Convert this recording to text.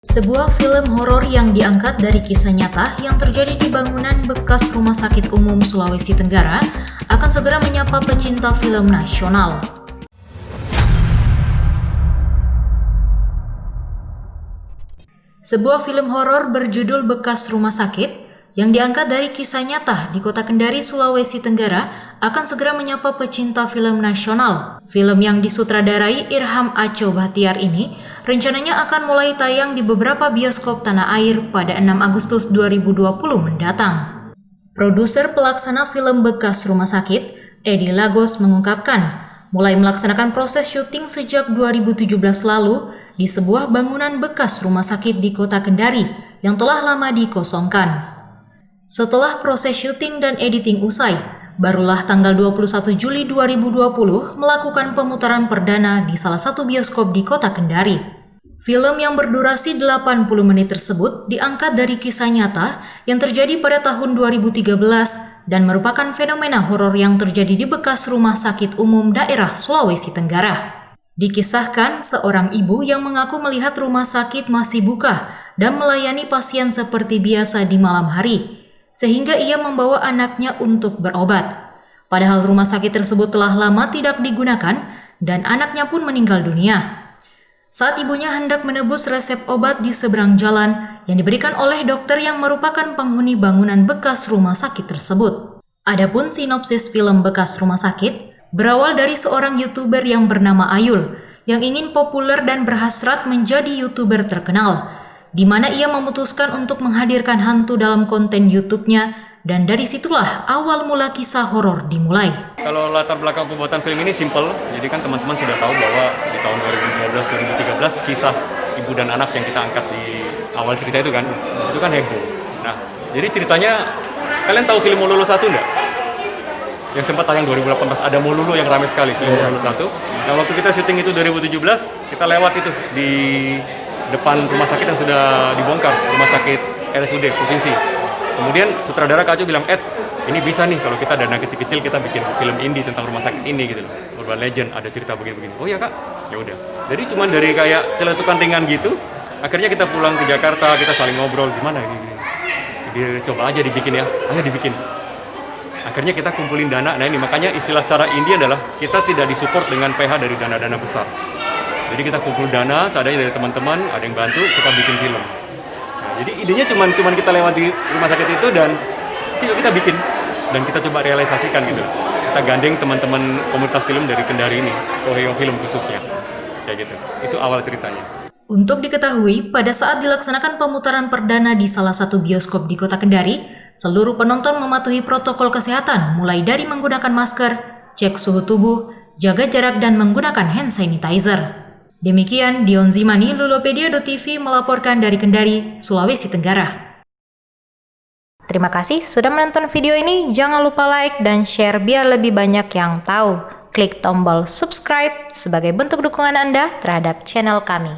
Sebuah film horor yang diangkat dari kisah nyata yang terjadi di bangunan bekas Rumah Sakit Umum Sulawesi Tenggara akan segera menyapa pecinta film nasional. Sebuah film horor berjudul Bekas Rumah Sakit yang diangkat dari kisah nyata di Kota Kendari, Sulawesi Tenggara akan segera menyapa pecinta film nasional. Film yang disutradarai Irham Aco Bahtiar ini rencananya akan mulai tayang di beberapa bioskop tanah air pada 6 Agustus 2020 mendatang. Produser pelaksana film Bekas Rumah Sakit, Edi Lagos mengungkapkan, mulai melaksanakan proses syuting sejak 2017 lalu di sebuah bangunan bekas rumah sakit di Kota Kendari yang telah lama dikosongkan. Setelah proses syuting dan editing usai, barulah tanggal 21 Juli 2020 melakukan pemutaran perdana di salah satu bioskop di Kota Kendari. Film yang berdurasi 80 menit tersebut diangkat dari kisah nyata yang terjadi pada tahun 2013 dan merupakan fenomena horor yang terjadi di bekas Rumah Sakit Umum daerah Sulawesi Tenggara. Dikisahkan seorang ibu yang mengaku melihat rumah sakit masih buka dan melayani pasien seperti biasa di malam hari, sehingga ia membawa anaknya untuk berobat. Padahal rumah sakit tersebut telah lama tidak digunakan dan anaknya pun meninggal dunia. Saat ibunya hendak menebus resep obat di seberang jalan yang diberikan oleh dokter yang merupakan penghuni bangunan bekas rumah sakit tersebut. Adapun sinopsis film Bekas Rumah Sakit berawal dari seorang YouTuber yang bernama Ayul yang ingin populer dan berhasrat menjadi YouTuber terkenal, di mana ia memutuskan untuk menghadirkan hantu dalam konten YouTube-nya, dan dari situlah awal mula kisah horor dimulai. Kalau latar belakang pembuatan film ini simple, jadi kan teman-teman sudah tahu bahwa di tahun 2012-2013 kisah ibu dan anak yang kita angkat di awal cerita itu kan heboh. Nah, jadi ceritanya, kalian tahu film Mololo 1 enggak? Yang sempat tayang 2018, ada Mololo yang ramai sekali, film Mololo 1. Nah, waktu kita syuting itu 2017, kita lewat itu di depan rumah sakit yang sudah dibongkar, rumah sakit RSUD Provinsi. Kemudian sutradara Kak Aco bilang, ini bisa nih kalau kita dana kecil-kecil kita bikin film indie tentang rumah sakit ini gitu loh. Urban Legend, ada cerita begini-begini. Oh ya Kak, ya udah. Jadi cuman dari kayak celetukan ringan gitu, akhirnya kita pulang ke Jakarta, kita saling ngobrol gimana gini. Jadi coba aja dibikin ya, ayo dibikin. Akhirnya kita kumpulin dana. Nah ini makanya istilah secara indie adalah kita tidak disupport dengan PH dari dana-dana besar. Jadi kita kumpul dana, seadanya dari teman-teman, ada yang bantu, kita bikin film. Jadi idenya cuman kita lewat di rumah sakit itu dan kita bikin dan kita coba realisasikan gitu. Kita gandeng teman-teman komunitas film dari Kendari ini, Koheo Film khususnya. Kayak gitu. Itu awal ceritanya. Untuk diketahui, pada saat dilaksanakan pemutaran perdana di salah satu bioskop di Kota Kendari, seluruh penonton mematuhi protokol kesehatan mulai dari menggunakan masker, cek suhu tubuh, jaga jarak dan menggunakan hand sanitizer. Demikian Dion Zimani, Lulopedia.tv melaporkan dari Kendari, Sulawesi Tenggara. Terima kasih sudah menonton video ini. Jangan lupa like dan share biar lebih banyak yang tahu. Klik tombol subscribe sebagai bentuk dukungan Anda terhadap channel kami.